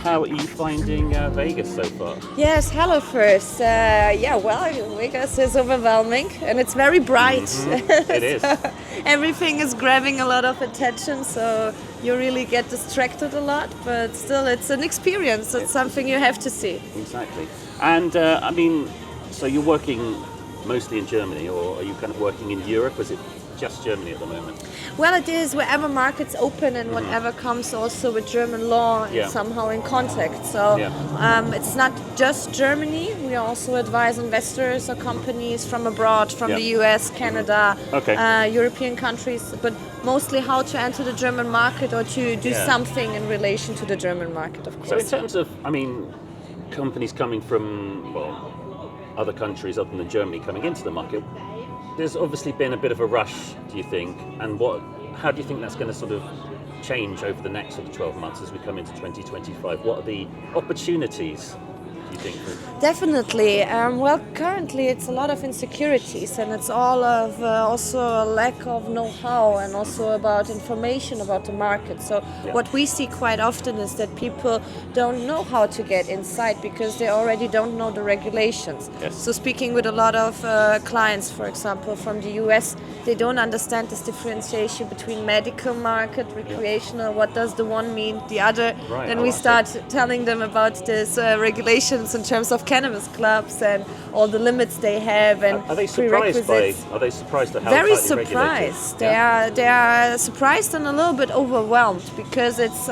how are you finding Vegas so far? Yes, hello first. Vegas is overwhelming and it's very bright. Mm-hmm. It is. Everything is grabbing a lot of attention, so you really get distracted a lot, but still it's an experience. It's something you have to see. Exactly. And so you're working mostly in Germany, or are you kind of working in Europe? Is it just Germany at the moment? Well, it is wherever markets open and whatever comes also with German law and somehow in contact. So it's not just Germany. We also advise investors or companies from abroad, from the US, Canada, European countries, but mostly how to enter the German market or to do something in relation to the German market, of course. So in terms of, companies coming from, other countries other than Germany coming into the market, there's obviously been a bit of a rush, do you think? And how do you think that's going to sort of change over the next sort of 12 months as we come into 2025? What are the opportunities, do you think? Definitely. Currently it's a lot of insecurities, and it's all of also a lack of know-how and also about information about the market. So what we see quite often is that people don't know how to get inside because they already don't know the regulations. Yes. So speaking with a lot of clients, for example, from the US, they don't understand this differentiation between medical market, recreational, what does the one mean, the other. Right, Then we start telling them about this regulations in terms of cannabis clubs and all the limits they have and Are they surprised at how very tightly regulated? surprised. They are surprised and a little bit overwhelmed because it's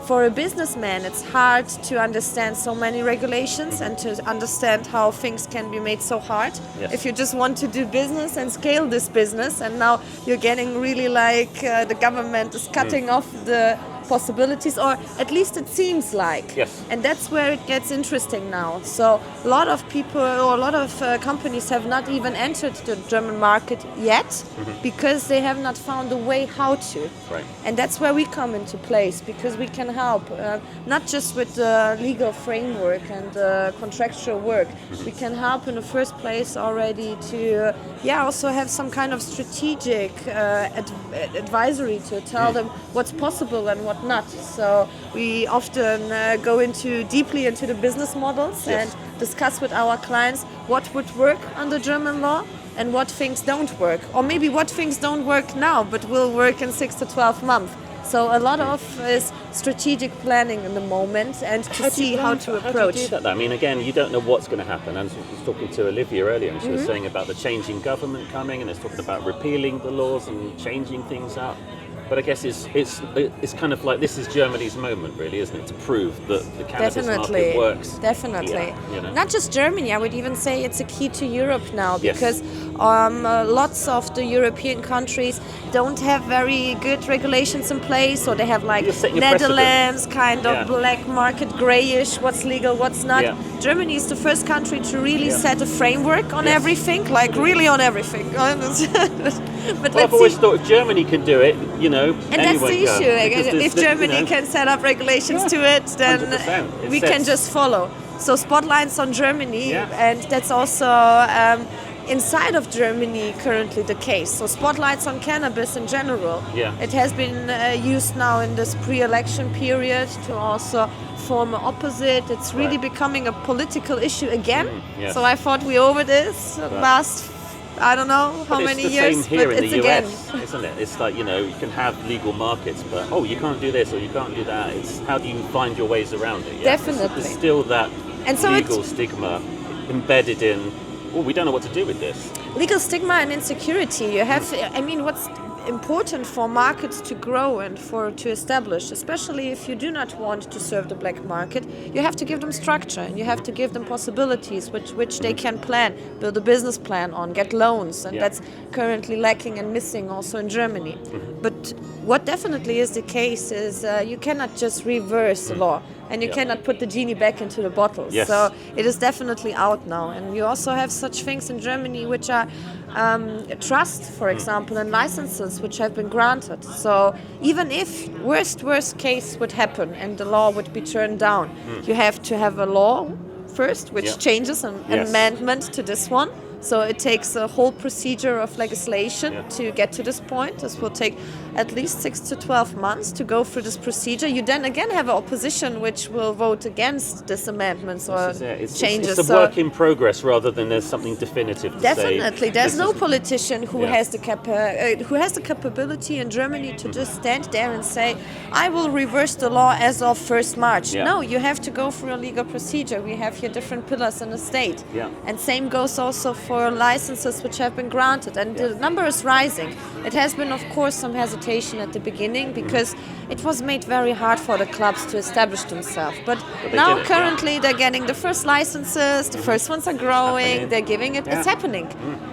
for a businessman it's hard to understand so many regulations and to understand how things can be made so hard. Yes. If you just want to do business and scale this business, and now you're getting really like the government is cutting off the possibilities, or at least it seems like. Yes. And that's where it gets interesting now. So a lot of people or a lot of companies have not even entered the German market yet because they have not found a way how to. Right. And that's where we come into place, because we can help not just with the legal framework and the contractual work. We can help in the first place already to also have some kind of strategic advisory to tell them what's possible and what not. So we often go deeply into the business models and discuss with our clients what would work under German law and what things don't work, or maybe what things don't work now but will work in 6 to 12 months. So a lot of is strategic planning in the moment and to see how to approach. How do you do that? I mean, again, you don't know what's going to happen. I was talking to Olivia earlier, and she was saying about the changing government coming, and it's talking about repealing the laws and changing things out. But I guess it's kind of like this is Germany's moment, really, isn't it, to prove that the cannabis market works. Definitely. Yeah, you know? Not just Germany, I would even say it's a key to Europe now, because lots of the European countries don't have very good regulations in place, or they have like Netherlands, kind of black market, grayish, what's legal, what's not. Yeah. Germany is the first country to really set a framework on everything, like really on everything. But I've always thought if Germany can do it, and that's the issue. If Germany can set up regulations to it, then 100%. we can just follow. So spotlights on Germany, and that's also inside of Germany currently the case. So spotlights on cannabis in general. Yeah. It has been used now in this pre-election period to also form an opposite. It's really becoming a political issue again. So I thought we over this last I don't know how many years, it's the same here but in it's the again. US, isn't it? It's like, you can have legal markets, but you can't do this or you can't do that. It's how do you find your ways around it? Yeah? Definitely. There's still that so legal stigma embedded in, we don't know what to do with this. Legal stigma and insecurity. You have, what's important for markets to grow and to establish, especially if you do not want to serve the black market, you have to give them structure and you have to give them possibilities which they can plan, build a business plan on, get loans, and that's currently lacking and missing also in Germany. But what definitely is the case is you cannot just reverse the law, and you cannot put the genie back into the bottle. Yes. So it is definitely out now, and you also have such things in Germany which are trust, for example, and licenses which have been granted. So even if worst case would happen and the law would be turned down, you have to have a law first which changes an amendment to this one. So it takes a whole procedure of legislation to get to this point. This will take at least 6 to 12 months to go through this procedure. You then again have an opposition which will vote against this amendments or changes. It's a work in progress rather than there's something definitive to definitely. say. There's no politician who has the capability in Germany to just stand there and say, I will reverse the law as of 1st March. No, you have to go through a legal procedure. We have here different pillars in the state. And same goes also for licenses which have been granted. And the number is rising. It has been, of course, some hesitation at the beginning because it was made very hard for the clubs to establish themselves. But now currently they're getting the first licenses, the first ones are growing, they're giving it, it's happening.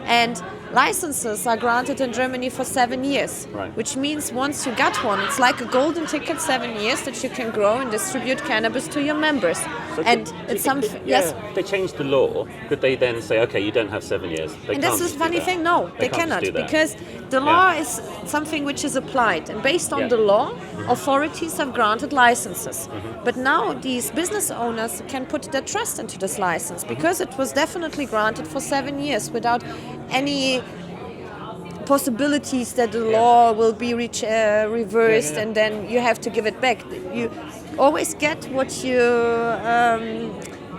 And licenses are granted in Germany for 7 years, which means once you got one, it's like a golden ticket, 7 years that you can grow and distribute cannabis to your members. So it's something. If they changed the law, could they then say, okay, you don't have 7 years? And that's the funny thing. No, they cannot, because the law is something which is applied, and based on the law, authorities have granted licenses. But now these business owners can put their trust into this license because it was definitely granted for 7 years without any possibilities that the law will be reversed and then you have to give it back. You always get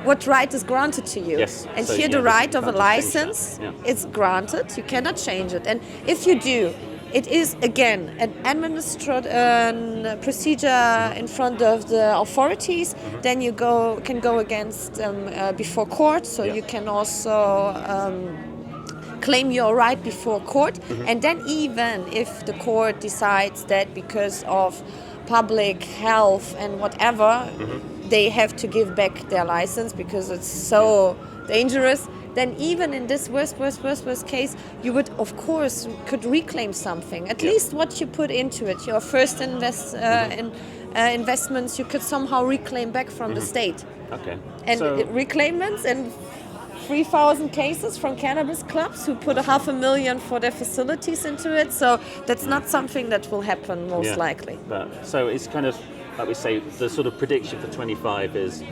what right is granted to you. And so here the right of a license is granted. You cannot change it. And if you do, it is again an administrative procedure in front of the authorities. Then you can go against before court. So you can also claim your right before court. And then even if the court decides that because of public health and whatever, they have to give back their license because it's so dangerous, then even in this worst case, you would, of course, could reclaim something. At least what you put into it, your first investments, you could somehow reclaim back from the state. And reclaimants and 3,000 cases from cannabis clubs who put 500,000 for their facilities into it. So that's not something that will happen most likely. So it's kind of, like we say, the sort of prediction for 25 is,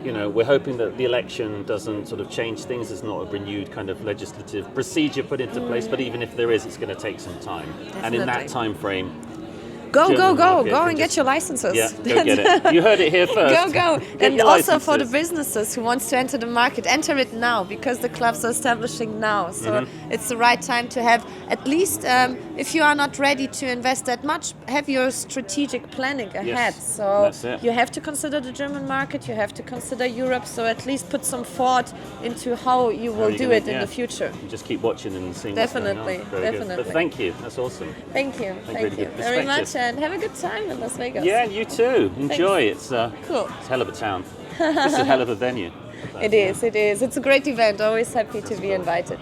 we're hoping that the election doesn't sort of change things. There's not a renewed kind of legislative procedure put into place, but even if there is, it's going to take some time. Definitely. And in that time frame, Go and get your licenses. Go get it. You heard it here first. Go. And also for the businesses who wants to enter the market, enter it now because the clubs are establishing now. So it's the right time to have at least, if you are not ready to invest that much, have your strategic planning ahead. So you have to consider the German market, you have to consider Europe, so at least put some thought into how you will do it in the future. You just keep watching and seeing Definitely. But thank you. That's awesome. Thank you very much. And have a good time in Las Vegas. Yeah, you too. Enjoy. Thanks. It's cool. It's a hell of a town. It's a hell of a venue. It is. It's a great event. Always happy to be invited.